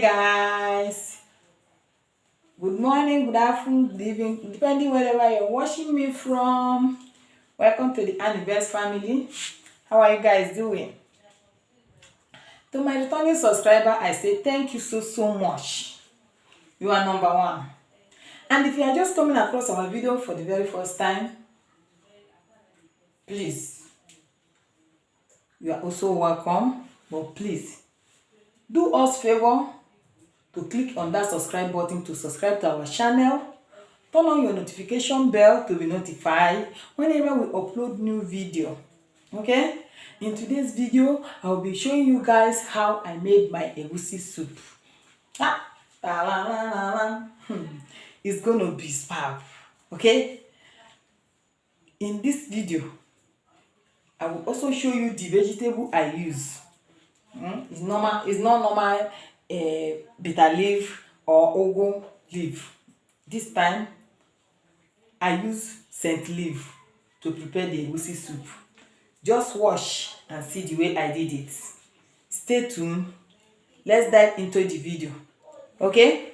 Guys, good morning, good afternoon, good evening, depending wherever you're watching me from. Welcome to the Anniversary family. How are you guys doing? To my returning subscriber, I say thank you so much. You are number one. And if you are just coming across our video for the very first time, please, you are also welcome. But please do us favor to click on that subscribe button to subscribe to our channel. Turn on your notification bell to be notified whenever we upload new video. Okay, in today's video I will be showing you guys how I made my egusi soup. It's gonna be superb. Okay, in this video I will also show you the vegetable I use. It's not normal bitter leaf or ugu leaf. This time I use scent leaf to prepare the egusi soup. Just watch and see the way I did it. Stay tuned. Let's dive into the video. Okay?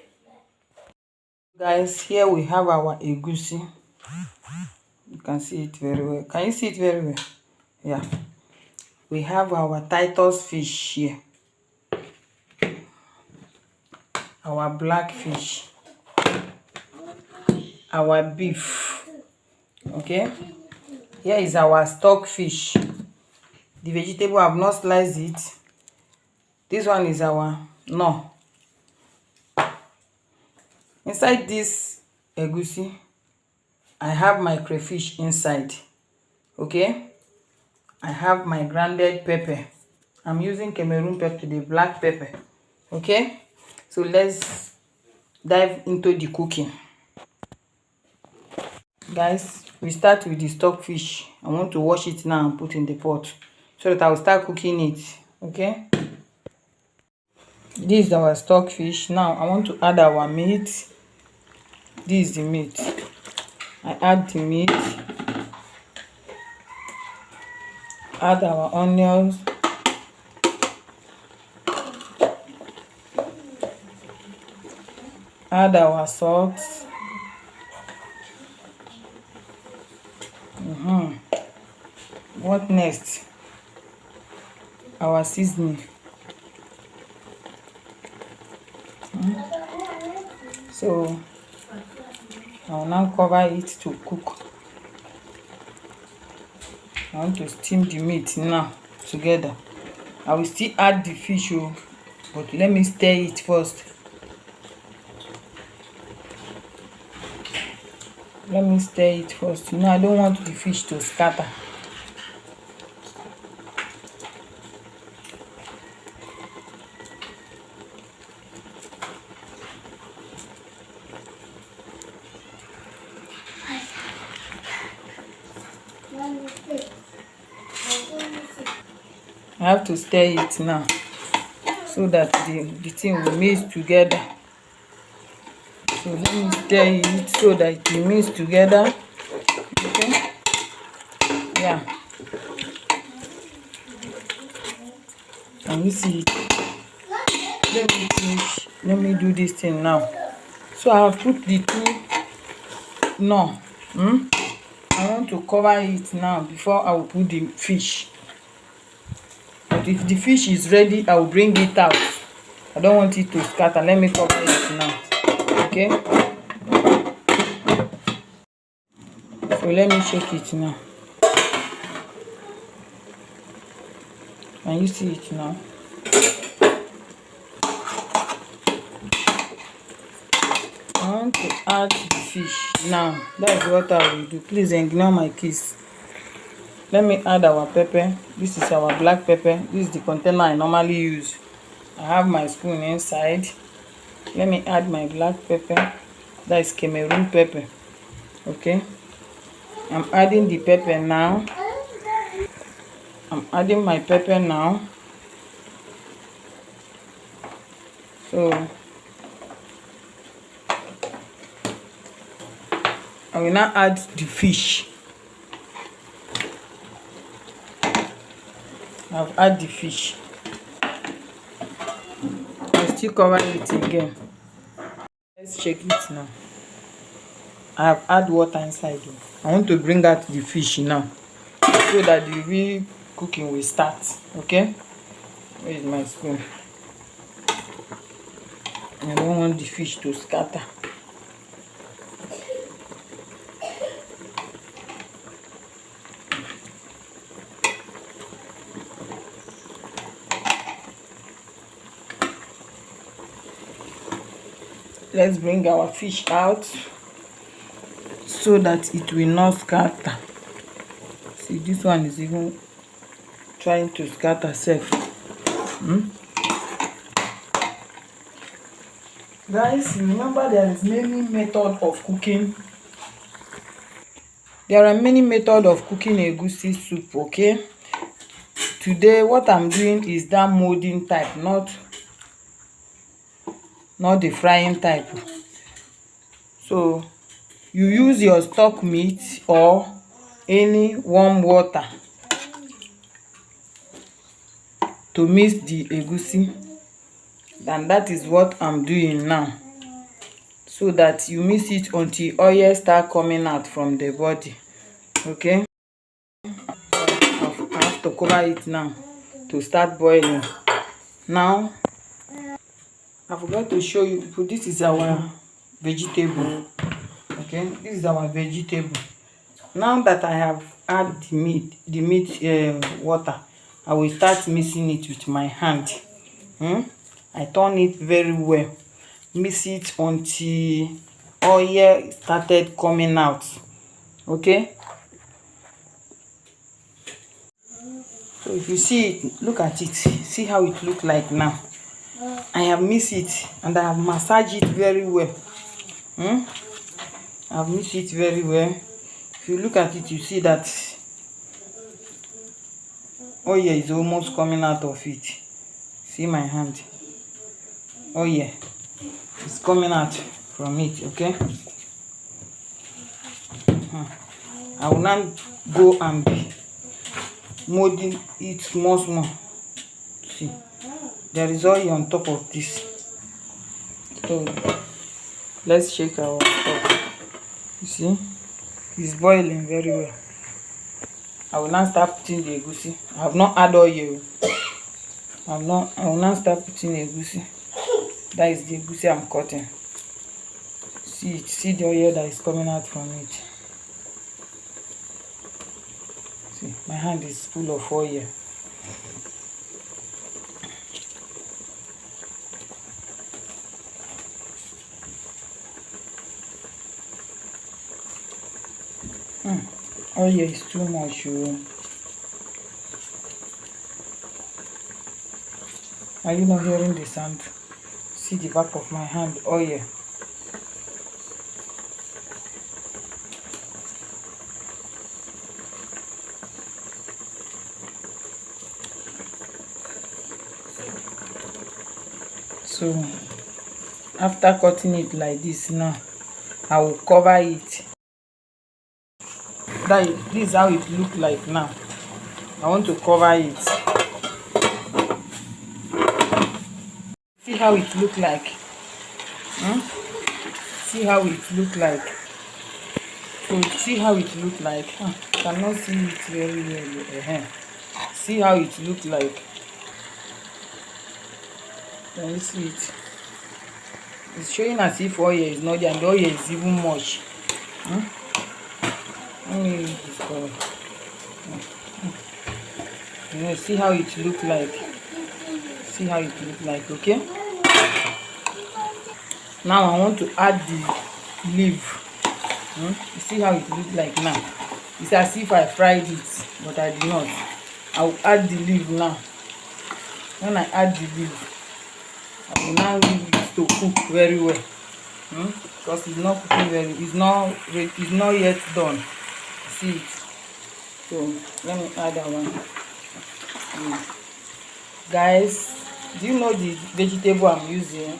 Guys, here we have our egusi. You can see it very well. Can you see it very well? Yeah. We have our Titus fish here. Our black fish. Our beef. Okay? Here is our stock fish. The vegetable I have not sliced it. This one is our no. Inside this egusi, I have my crayfish inside. Okay? I have my grounded pepper. I'm using Cameroon pepper, the black pepper. Okay? So let's dive into the cooking. Guys, we start with the stock fish. I want to wash it now and put in the pot so that I will start cooking it. Okay, this is our stock fish. Now I want to add our meat. This is the meat. I add the meat, add our onions, add our salt. What next? Our seasoning. So I will now cover it to cook. I want to steam the meat now together. I will still add the fish, but let me stir it first. Let me stir it first. You know, I don't want the fish to scatter. I have to stir it now so that the thing will mix together. So let me stir it so that it will mix together. Okay? Yeah. Can you see it? Let me finish. Let me do this thing now. So I have put the two. No. I want to cover it now before I will put the fish. But if the fish is ready, I will bring it out. I don't want it to scatter. Let me cover it now. Okay? So let me shake it now. Can you see it now? I want to add the fish now. That's what I will do. Please ignore my kiss. Let me add our pepper. This is our black pepper. This is the container I normally use. I have my spoon inside. Let me add my black pepper. That is Cameroon pepper. Okay. I'm adding the pepper now. I'm adding my pepper now. So I will now add the fish. I've added the fish. I still cover it again. Let's check it now. I have add water inside. I want to bring out the fish now so that the real cooking will start. Okay, where is my spoon? I don't want the fish to scatter. Let's bring our fish out so that it will not scatter. See, this one is even trying to scatter itself. Guys, remember there is many method of cooking. There are many methods of cooking egusi soup. Okay, today what I'm doing is that molding type, not the frying type. So you use your stock meat or any warm water to mix the egusi, and that is what I'm doing now, so that you mix it until oil start coming out from the body. Okay, I have to cover it now to start boiling. Now I forgot to show you, this is our vegetable. Okay, this is our vegetable. Now that I have add the meat water, I will start mixing it with my hand. I turn it very well, mix it until oil started coming out. Okay, so if you see it, look at it, see how it look like now. I have mixed it and I have massaged it very well. I have mixed it very well. If you look at it, you see that oil is almost coming out of it. See my hand, oil is coming out from it. Okay, I will now go and be molding it small. See, there is oil on top of this. So let's shake our stuff. You see, it's boiling very well. I will now start putting the egusi. I have not added oil. I will now start putting the egusi. That is the egusi I'm cutting. See the oil that is coming out from it. See, my hand is full of oil. Oil is too much. Are you not hearing the sound? See the back of my hand, oil. So after cutting it like this, now I will cover it. This is how it look like now. I want to cover it. See how it look like. See how it look like. So see how it look like. Cannot see it very well. See how it look like. Can you see it? It's showing as if oil is not there and the oil is even much. See how it look like. See how it look like. Okay, now I want to add the leaf. You see how it look like now. It's as if I fried it, but I did not. I will add the leaf now. When I add the leaf, I will now leave it to cook very well. Because it's not cooking very, it's not yet done. See it. So let me add that one. Guys, do you know the vegetable I'm using?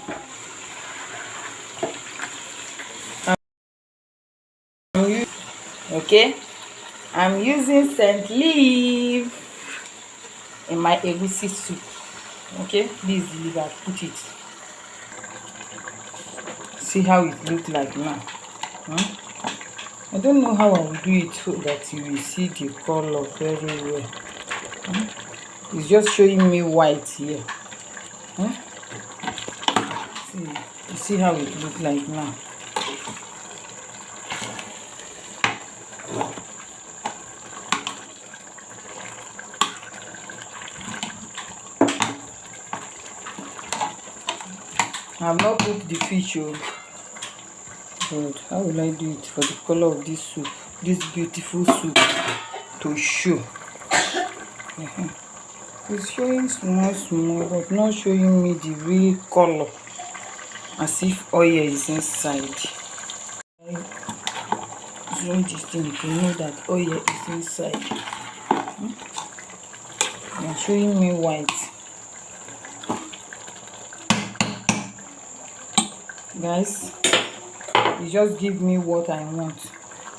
Okay, I'm using scent leaf in my egusi soup. Okay, this is the leaf. I put it. see how it look like now. I don't know how I will do it so that you will see the color very well. It's just showing me white here. See, you see how it look like now. I have not put the fish, but how will I do it for the color of this soup, this beautiful soup to show? It's showing small, but not showing me the real color, as if oil is inside. I zoom this thing to know that oil is inside. It's showing me white. Guys, you just give me what I want.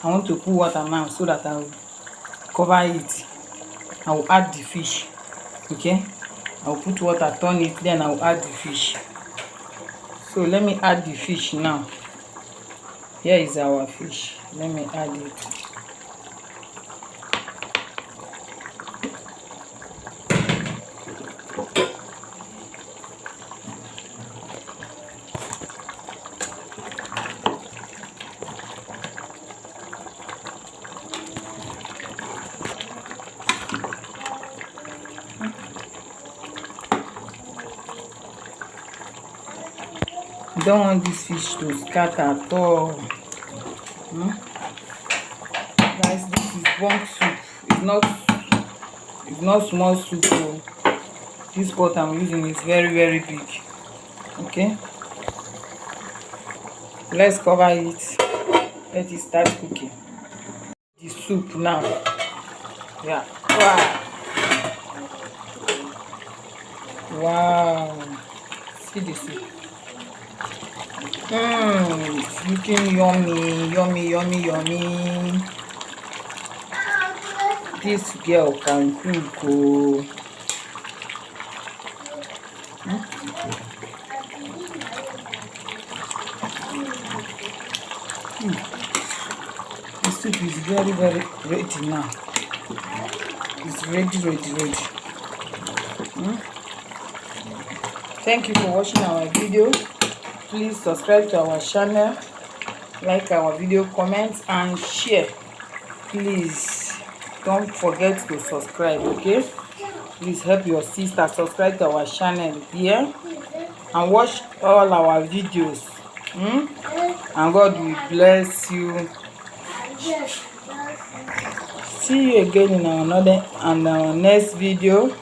I want to put water now so that I will cover it. I will add the fish. Okay, I will put water, turn it, then I will add the fish. So let me add the fish now. Here is our fish. Let me add it. I don't want this fish to scatter at all. Guys, this is bunk soup. It's not small soup. This pot I'm using is very big. Okay, let's cover it. Let it start cooking. The soup now. Yeah. Wow. See the soup. It's looking yummy. This girl can cook. The soup is very ready now. It's ready. Thank you for watching our video. Please subscribe to our channel, like our video, comment and share. Please don't forget to subscribe. Okay, please help your sister subscribe to our channel here and watch all our videos. And God will bless you. See you again in our next video.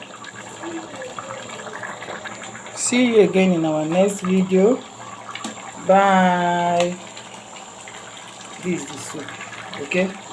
See you again in our next video. Bye. This is the soup. Okay.